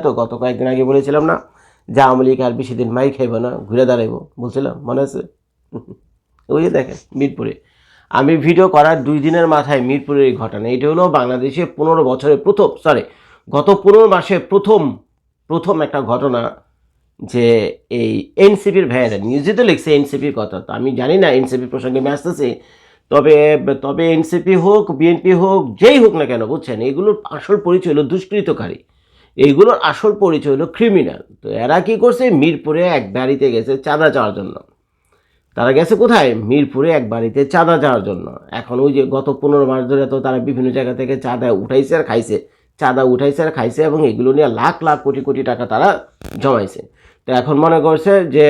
তো গত কয়েকদিন আগে বলেছিলাম না যে আওয়ামী লীগ আর বেশি দিন মাই খাইব না, ঘুরে দাঁড়াইবো বলছিলাম, মনে আছে? ওই যে দেখেন মিরপুরে আমি ভিডিও করার 2 দিনের মাথায় মিরপুরের এই ঘটনা। এটা হলো বাংলাদেশে 15 বছরে প্রথম, গত 15 মাসে প্রথম একটা ঘটনা যে এই এনসিপির ভাইয়েরা নিউজে তো লিখছে এনসিপির কথা, তো আমি জানি না এনসিপি প্রসঙ্গে আমি আসতেছি। তবে এনসিপি হোক, বিএনপি হোক, যেই হোক না কেন, বুঝছেন, এগুলোর আসল পরিচয় হলো দুষ্কৃতকারী, এইগুলোর আসল পরিচয় হলো ক্রিমিনাল। তো এরা কি করছে, মিরপুরে এক বাড়িতে গেছে চাঁদা চাওয়ার জন্য। তারা গেছে কোথায়? মিরপুরে এক বাড়িতে চাঁদা চাওয়ার জন্য। এখন ওই যে গত 15 মাস ধরে তো তারা বিভিন্ন জায়গা থেকে চাঁদা উঠাইছে আর খাইছে, চাঁদা উঠাইছে আর খাইছে, এবং এগুলো নিয়ে লাখ লাখ কোটি কোটি টাকা তারা জমাইছে। তো এখন মনে করছে যে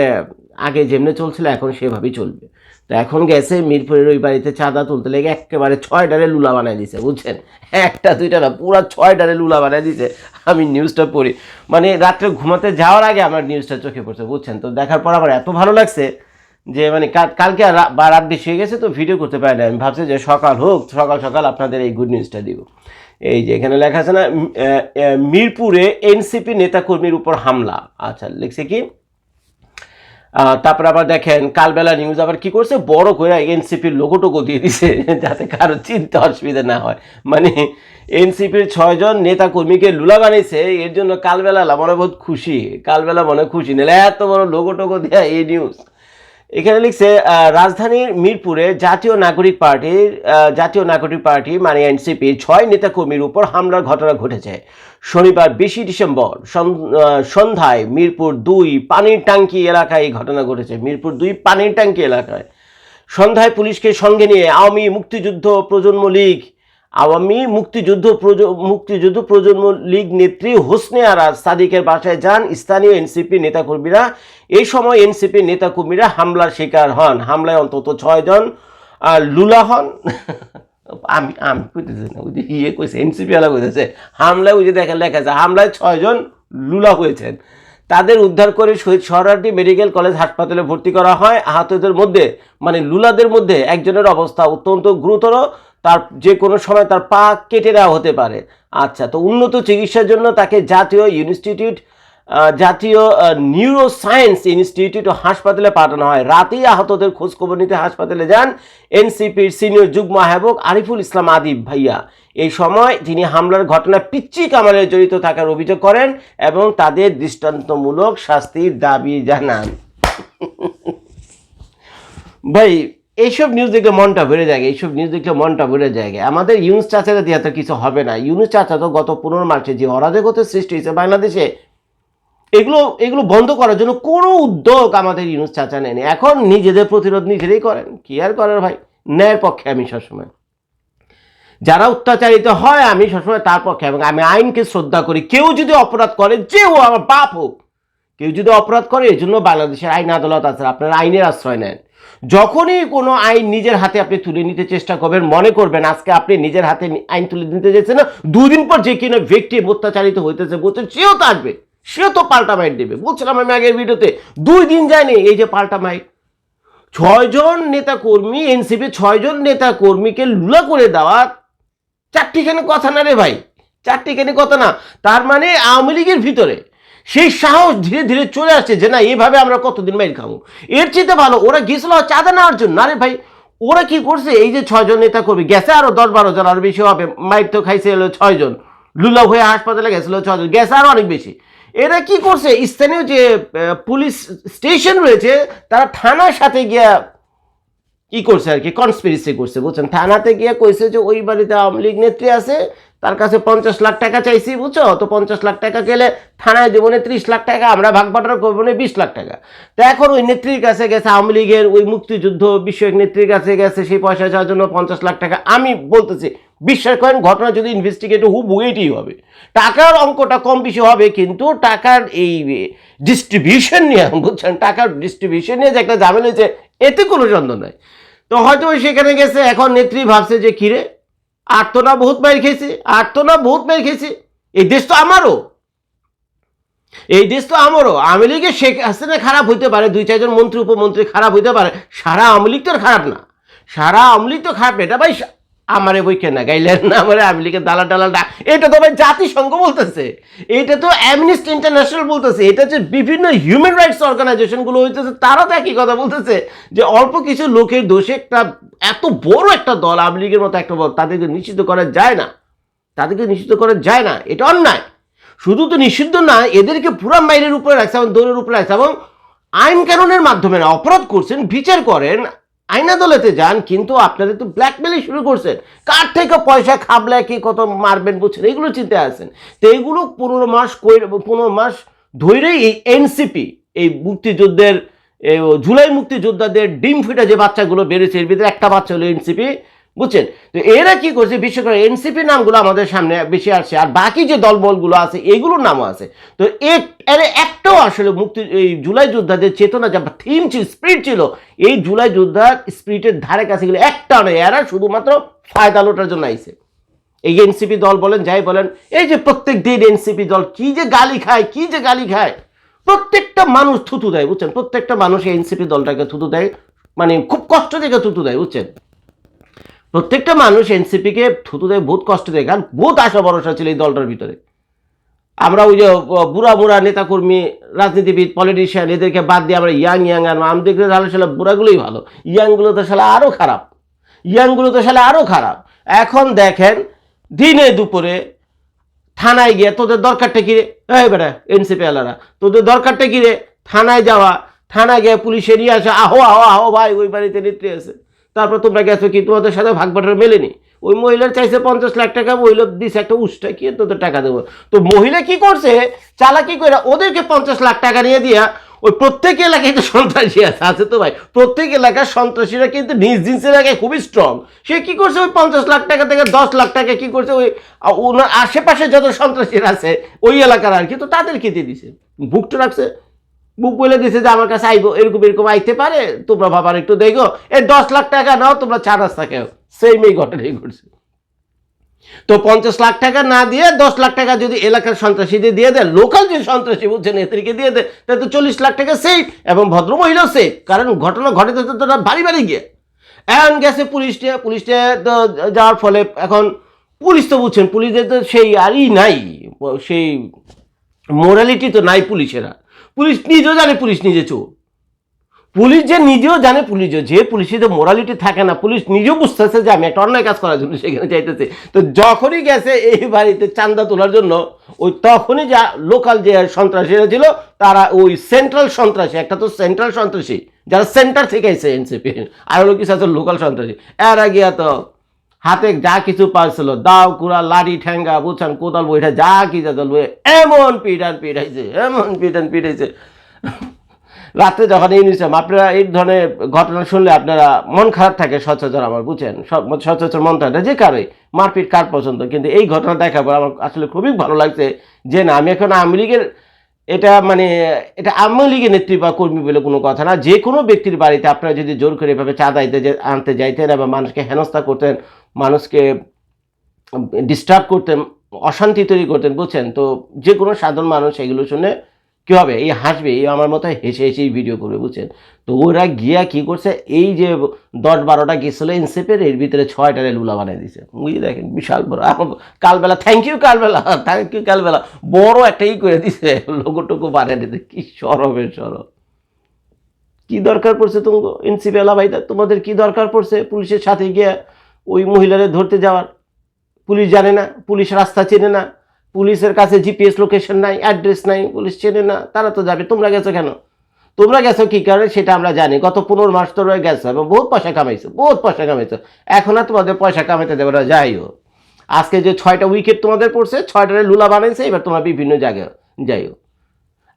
আগে যেমনি চলছিল এখন সেভাবেই চলবে। তো এখন গেছে মিরপুরের ওই বাড়িতে চাঁদা তুলতে লেগে একেবারে 6 ডালে লুলা বানাই দিছে, বুঝছেন, একটা দুইটা না, পুরা 6 ডালে লুলা বানাই দিছে। আমি নিউজটা পড়ি, মানে রাত্রে ঘুমাতে যাওয়ার আগে আমার নিউজটা চোখে পড়ছে, বুঝছেন। তো দেখার পর আমার এত ভালো লাগছে যে মানে কালকে বা রাত বেশি হয়ে গেছে তো ভিডিও করতে পারি না। আমি ভাবছি যে সকাল হোক, সকাল আপনাদের এই গুড নিউজটা দিব। এই যে এখানে লেখা আছে না, মিরপুরে এনসিপি নেতাকর্মীর উপর হামলা। আচ্ছা, লিখছে কি, তারপর আবার দেখেন কালবেলা নিউজ আবার কি করছে, বড় করে এনসিপির লোগোটোগো দিয়ে দিছে যাতে কারো চিন্তা অসুবিধা না হয়। মানে এনসিপির 6 জন নেতা কর্মীকে লুলা বানিয়েছে, এর জন্য কালবেলা মনে বহুত খুশি, নিলে এত বড় লোগোটোগো দেয়া এই নিউজ। এখানে লিখছে রাজধানীর মিরপুরে জাতীয় নাগরিক পার্টি মানে এনসিপির 6 নেতাকর্মীর উপর হামলার ঘটনা ঘটেছে শনিবার 20 ডিসেম্বর সন্ধ্যায় মিরপুর 2 পানির ট্যাঙ্কি এলাকায় এই ঘটনা ঘটেছে। মিরপুর 2 পানির ট্যাঙ্কি এলাকায় সন্ধ্যায় পুলিশকে সঙ্গে নিয়ে আওয়ামী মুক্তিযুদ্ধ প্রজন্ম লীগ নেত্রী হোসনে আরা সাদিকের বাসায় যান স্থানীয় এনসিপি নেতাকর্মীরা। এই সময় এনসিপি নেতাকর্মীরা হামলার শিকার হন। হামলায় অন্তত 6 জন লুলা হন। আমি কইতেছি না, ওই যে কইছে এনসিপি আলা কইতেছে হামলায়, ওই যে দেখেন লেখা আছে হামলায় 6 জন লুলা হয়েছেন। তাদের উদ্ধার করে শহীদ সোহরাওয়ার্দী মেডিকেল কলেজ হাসপাতালে ভর্তি করা হয়। আহতদের মধ্যে মানে লুলাদের মধ্যে একজনের অবস্থা অত্যন্ত গুরুতর, তার যে কোনো সময় তার পা কেটে দেওয়া হতে পারে। আচ্ছা, তো উন্নত চিকিৎসার জন্য তাকে জাতীয় নিউরোসায়েন্স ইনস্টিটিউট হাসপাতালে পাঠানো হয়। রাতেই আহতদের খোঁজখবর নিতে হাসপাতালে যান এনসিপির সিনিয়র যুগ্ম আহ্বায়ক আরিফুল ইসলাম আদিব ভাইয়া। এই সময় তিনি হামলার ঘটনায় পিচ্চি কামালে জড়িত থাকার অভিযোগ করেন এবং তাদের দৃষ্টান্তমূলক শাস্তির দাবি জানান। ভাই এইসব নিউজ দেখলে মনটা ভরে যায়, আমাদের ইউনুস চাচারা দিয়ে তো কিছু হবে না। ইউনুস চাচা তো গত 15 মাসে যে অরাজকতার সৃষ্টি হয়েছে বাংলাদেশে, এগুলো বন্ধ করার জন্য কোনো উদ্যোগ আমাদের ইউনুস চাচা নেয়নি। এখন নিজেদের প্রতিরোধ নিজেরাই করেন, কি আর করার ভাই। ন্যায়ের পক্ষে আমি সবসময়, যারা অত্যাচারিত হয় আমি সবসময় তার পক্ষে, এবং আমি আইনকে শ্রদ্ধা করি। কেউ যদি অপরাধ করে, যে ও আমার বাপ হোক, কেউ যদি অপরাধ করে, এর জন্য বাংলাদেশের আইন আদালত আছে, আপনারা আইনের আশ্রয় নেন। যখনই কোনো আইন নিজের হাতে আপনি তুলে নিতে চেষ্টা করবেন, মনে করবেন আজকে আপনি নিজের হাতে আইন তুলে নিতে চাইছেন না, 2 দিন পর যে কিনা ব্যক্তি অত্যাচারিত হইতেছে বলছেন, সেও তো আসবে, সেও তো পাল্টা মাইট দেবে। বলছিলাম আমি আগের ভিডিওতে, 2 দিন যায়নি এই যে পাল্টা মাইট। 6 জন নেতা কর্মী, এনসিপি 6 জন নেতা কর্মীকে লুলা করে দেওয়া 4টিখানি কথা না রে ভাই, 4টিখানি কথা না। তার মানে আওয়ামী লীগের ভিতরে সেই সাহস ধীরে ধীরে চলে আসছে যে না, এভাবে আমরা কতদিন মাইর খাবো। এর চেয়ে ভালো ওরা গেছিল চাঁদা নেওয়ার জন্য। আরে ভাই, ওরা কি করছে, এই যে 6 জন নেতা কর্মী গেছে, আরো 10-12 জন আরো বেশি হবে, মাইর তো খাইছে হলো 6 জন, লুলা হয়ে হাসপাতালে গেছিল 6 জন, গেছে আরো অনেক বেশি। এরা কি করছে, স্থানীয় যে পুলিশ স্টেশন রয়েছে তারা থানার সাথে গিয়া কি করছে আর কি, কনস্পিরেসি করছে, বুঝছেন। থানাতে গিয়ে কইছে যে ওই বাড়িতে আওয়ামী লীগ নেত্রী আছে, তার কাছে 50 লাখ টাকা চাইছি, বুঝছো তো, 50 লাখ টাকা গেলে থানায় দেবো 30 লাখ টাকা, আমরা ভাগ বাটোয়ারা করবো 20 লাখ টাকা। তো এখন ওই নেত্রীর কাছে গেছে, আওয়ামী লীগের ওই মুক্তিযুদ্ধ বিষয়ক নেত্রীর কাছে গেছে সেই পয়সা চাওয়ার জন্য 50 লাখ টাকা। আমি বলতেছি, বিশ্বাস করেন ঘটনা যদি ইনভেস্টিগেট হুবহু এটাই হবে। টাকার অঙ্কটা কম বেশি হবে, কিন্তু টাকার এই ডিস্ট্রিবিউশন নিয়ে, বুঝছেন, টাকার ডিস্ট্রিবিউশন নিয়ে যে একটা ঝামেলা হয়েছে, এতে কোনো সন্দেহ নাই। তো হয়তো সেখানে গেছে, এখন নেত্রী ভাবছে যে কিরে, আর তো না বহুত মাইর খেয়েছে, এই দেশ তো আমারও, আওয়ামী লীগের শেখ হাসিনা খারাপ হইতে পারে, 2-4 জন মন্ত্রী উপমন্ত্রী খারাপ হইতে পারে, সারা আওয়ামী লীগ তো খারাপ না, এটা ভাই আমারে বই কেনা গাইলেন না, আমারে আওয়ামী লীগের দালাল টালাল না। এটা তো ভাই জাতিসংঘ বলতেছে, এটা তো অ্যামনেস্টি ইন্টারন্যাশনাল বলতেছে, এটা হচ্ছে বিভিন্ন হিউম্যান রাইটস অর্গানাইজেশনগুলো হইতেছে, তারা তো একই কথা বলতেছে যে অল্প কিছু লোকের দোষে একটা এত বড় একটা দল আওয়ামী লীগের মতো একটা দল তাদেরকে নিষিদ্ধ করা যায় না, তাদেরকে নিষিদ্ধ করা যায় না, এটা অন্যায়। শুধু তো নিষিদ্ধ না, এদেরকে পুরা মাইনের উপরে রাখছে এবং দৌড়ের উপরে রাখছে এবং আইন কানুনের মাধ্যমে না, অপরাধ করছেন বিচার করেন, আইন আদালতে যান, কিন্তু আপনাদের তো ব্ল্যাকমেলিং শুরু করছেন, কার থেকে পয়সা খাবলে কি কত মারবেন বুঝছেন, এগুলো চিন্তায় আছেন। তো এগুলো 15 মাস ধরেই এই এনসিপি, এই মুক্তিযুদ্ধের জুলাই মুক্তিযোদ্ধাদের ডিম ফিটা যে বাচ্চাগুলো বেড়েছে, এর ভিতরে একটা বাচ্চা হলো এনসিপি, বুঝছেন। তো এরা কি করছে, বিশেষ করে এনসিপি নামগুলো আমাদের সামনে বেশি আসছে, আর বাকি যে দলবলগুলো আছে এগুলোর নামও আছে। তো এর একটাও আসলে এই জুলাই যোদ্ধাদের চেতনা যা থিম ছিল, স্পিরিট ছিল, এই জুলাই যোদ্ধার স্পিরিটের ধারে কাছে গেলে একটা নয়, এরা শুধুমাত্র ফায়দা লোটার জন্য আইছে। এই এনসিপি দল বলেন, যাই বলেন, এই যে প্রত্যেক দিন এনসিপি দল কি যে গালি খায়, কি যে গালি খায়, প্রত্যেকটা মানুষ থুতু দেয়, বুঝছেন, প্রত্যেকটা মানুষ এনসিপি দলটাকে থুতু দেয়, মানে খুব কষ্ট থেকে থুতু দেয়, বুঝছেন। প্রত্যেকটা মানুষ এনসিপিকে থুতু দেয়, বহুত কষ্ট দেয়, কারণ বহুত আশা ভরসা ছিল এই দলটার ভিতরে। আমরা ওই যে বুড়া বুড়া নেতাকর্মী, রাজনীতিবিদ, পলিটিশিয়ান, এদেরকে বাদ দিয়ে আমরা ইয়াং আর আমি দেখলে তাহলে সালে বুড়াগুলোই ভালো, ইয়াংগুলো তো সালে আরও খারাপ, ইয়াংগুলো তো সালে আরও খারাপ। এখন দেখেন দিনে দুপুরে থানায় গিয়ে তোদের দরকারটা কিরে, এই বেটা এনসিপি আলারা তোদের দরকারটা কিরে, থানায় যাওয়া, থানায় গিয়ে পুলিশে নিয়ে আসা, আহো আহো আহো ভাই ওই বাড়িতে নেত্রী আছে, তারপর তোমরা গেছো কি, তোমাদের সাথে ভাগ বাটার মেলেনি, ওই মহিলার চাইছে 50 লাখ টাকা, মহিলা দিছে একটা উষ্টা, কি তোদের টাকা দেবো। তো মহিলা কি করছে, চালাকি করে ওদেরকে 50 লাখ টাকা নিয়ে দিয়া, ওই প্রত্যেক এলাকায় তো সন্ত্রাসী আছে তো ভাই, প্রত্যেক এলাকার সন্ত্রাসীরা কিন্তু নিজ নিজ এলাকায় খুবই স্ট্রং। সে কি করছে, ওই 50 লাখ টাকা থেকে 10 লাখ টাকা কি করছে, ওই ওনার আশেপাশে যত সন্ত্রাসীরা আছে ওই এলাকার আর কি, তো তাদেরকে দিয়ে দিছে, বুকটা রাখছে, বুক বলে দিছে যে আমার কাছে আইবো, এরকম এরকম আইতে পারে, তোমরা বাবার একটু দেখো, এই 10 লাখ টাকা নাও, তোমরা 4 রাস্তা খেও, সেই মেয়ে ঘটনাই ঘটছে। তো 50 লাখ টাকা না দিয়ে 10 লাখ টাকা যদি এলাকার সন্ত্রাসীদের দিয়ে দেয়, লোকাল যে সন্ত্রাসী বুঝছেন এদেরকে দিয়ে দেয়, তাহলে তো 40 লাখ টাকা সেফ, এবং ভদ্র মহিলাও সেফ, কারণ ঘটনা ঘটেছে তো তারা বাড়ি বাড়ি গিয়ে। এখন গেছে পুলিশটা তো যাওয়ার ফলে এখন পুলিশ তো বুঝছেন, পুলিশের তো সেই আরই নাই, সেই মোরালিটি তো নাই পুলিশেরা, পুলিশ নিজেও জানে পুলিশ নিজে চোর, পুলিশ যে নিজেও জানে, পুলিশও যে পুলিশের তো মোরালিটি থাকে না, পুলিশ নিজেও বুঝতেছে যে আমি একটা অন্যায় কাজ করার জন্য সেখানে চাইতেছে। তো যখনই গেছে এই বাড়িতে চাঁদা তোলার জন্য, ওই তখনই যা লোকাল যে সন্ত্রাসীরা ছিল, তারা ওই সেন্ট্রাল সন্ত্রাসী, একটা তো সেন্ট্রাল সন্ত্রাসী যারা সেন্টার থেকে এসে এনসিপি, আর হলো কিছু আছে লোকাল সন্ত্রাসী, এরা গিয়া তো হাতে যা কিছু পাইছিল, দাও কুড়া লাঠি ঠ্যাঙ্গা বুঝছেন কোদাল বইটা যা কি যা চলবে, এমন পিটাইছে। রাত্রে যখন এই নিউজ, আপনারা এই ধরনের ঘটনা শুনলে আপনারা মন খারাপ থাকে সচরাচর, আমার বুঝছেন, সচরাচর মন থাকে যে কারে মারপিট কার পছন্দ, কিন্তু এই ঘটনা দেখার পর আমার আসলে খুবই ভালো লাগছে যে না, আমি এখন আওয়ামী লীগের এটা মানে এটা আওয়ামী লীগের নেত্রী বা কর্মী বলে কোনো কথা না, যে কোনো ব্যক্তির বাড়িতে আপনারা যদি জোর করে এভাবে চাঁদা আনতে যাইতেন এবং মানুষকে হেনস্থা করতেন, মানুষকে ডিস্টার্ব করতেন, অশান্তি তৈরি করতেন, বুঝছেন, তো যে কোনো সাধারণ মানুষ এগুলো শুনে কী হবে, এই হাসবে, এই আমার মতো হেসে হেসেই ভিডিও করবে, বুঝছেন। তো ওরা গিয়া কী করছে, এই যে 10-12টা গেছিলো এনসিপির, এর ভিতরে 6টারে লুলা বানিয়ে দিছে, বুঝে দেখেন বিশাল বড়। কালবেলা থ্যাংক ইউ কালবেলা বড় একটাই করে দিছে, লোগোটুকু বানিয়ে দিতে, কি সরবের সরব, কি দরকার পড়ছে তুমি এনসিপি আলা ভাইটা, তোমাদের কি দরকার পড়ছে পুলিশের সাথে গিয়ে ওই মহিলারে ধরতে যাওয়ার? পুলিশ জানে না, পুলিশ রাস্তা চেনে না, পুলিশের কাছে জিপিএস লোকেশন নাই, অ্যাড্রেস নাই, পুলিশ চেনে না, তারা তো যাবে। তোমরা গেছো কেন, তোমরা গেছো কী কারণে সেটা আমরা জানি, গত 15 মাস তো রয়ে গেছো এবং বহুত পয়সা কামাইছো, এখন আর তোমাদের পয়সা কামাইতে দেবে না। যাইও, আজকে যে 6টা উইকেট তোমাদের পড়ছে, 6টারে লুলা বানাইছে, এবার তোমরা বিভিন্ন জায়গায় যাইও।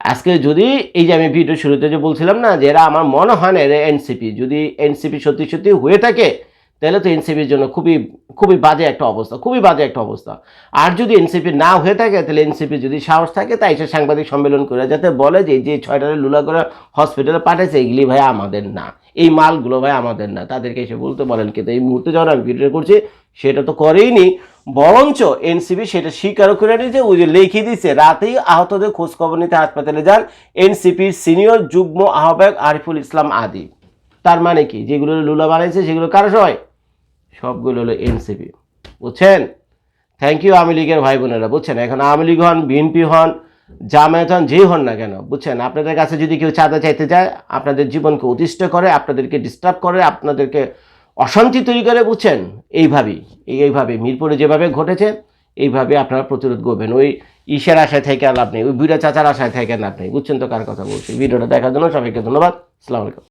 আজকে যদি এই যে আমি ভিডিও শুরুতে যে বলছিলাম না, যে এরা আমার মনে হয় না এরা এনসিপি, যদি এনসিপি সত্যি সত্যি হয়ে থাকে তাহলে তো এনসিপির জন্য খুবই বাজে একটা অবস্থা, আর যদি এনসিপি না হয়ে থাকে তাহলে এনসিপি যদি সাহস থাকে তাই সে সাংবাদিক সম্মেলন করে যাতে বলে যে 6টারে লুলা করে হসপিটালে পাঠাইছে, এগুলি ভাই আমাদের না, এই মালগুলো ভাই আমাদের না, তাদেরকে এসে বলতে বলেন। কিন্তু এই মুহূর্তে যখন আমি ভিডিও করছি সেটা তো করেইনি, বরঞ্চ এনসিপি সেটা স্বীকারও করে নিয়েছে, ওই যে লিখে দিচ্ছে রাতেই আহতদের খোঁজখবর নিতে হাসপাতালে যান এনসিপির সিনিয়র যুগ্ম আহ্বায়ক আরিফুল ইসলাম আদি। তার মানে কি, যেগুলো লুলা বানাইছে সেগুলো কারো সবাই সবগুলো হলো এনসিপি, বুঝছেন? থ্যাংক ইউ আওয়ামী লীগের ভাই বোনেরা, বুঝছেন? এখন আওয়ামী লীগ হন, বিএনপি হন, জামায়াত হন, যেই হন না কেন, বুঝছেন? আপনাদের কাছে যদি কেউ চাঁদা চাইতে যায়, আপনাদের জীবনকে অতিষ্ঠ করে, আপনাদেরকে ডিস্টার্ব করে, আপনাদেরকে অশান্তি তৈরি করে, বুঝছেন? এইভাবে মিরপুরে যেভাবে ঘটেছে এইভাবে আপনারা প্রতিরোধ করবেন। ওই ঈশের আশায় থেকে লাভ নেই, ওই বুড়া চাচার আশায় থেকে লাভ নেই, বুঝছেন তো কার কথা বলছি? ভিডিওটা দেখার জন্য সবাইকে ধন্যবাদ। আসসালামু আলাইকুম।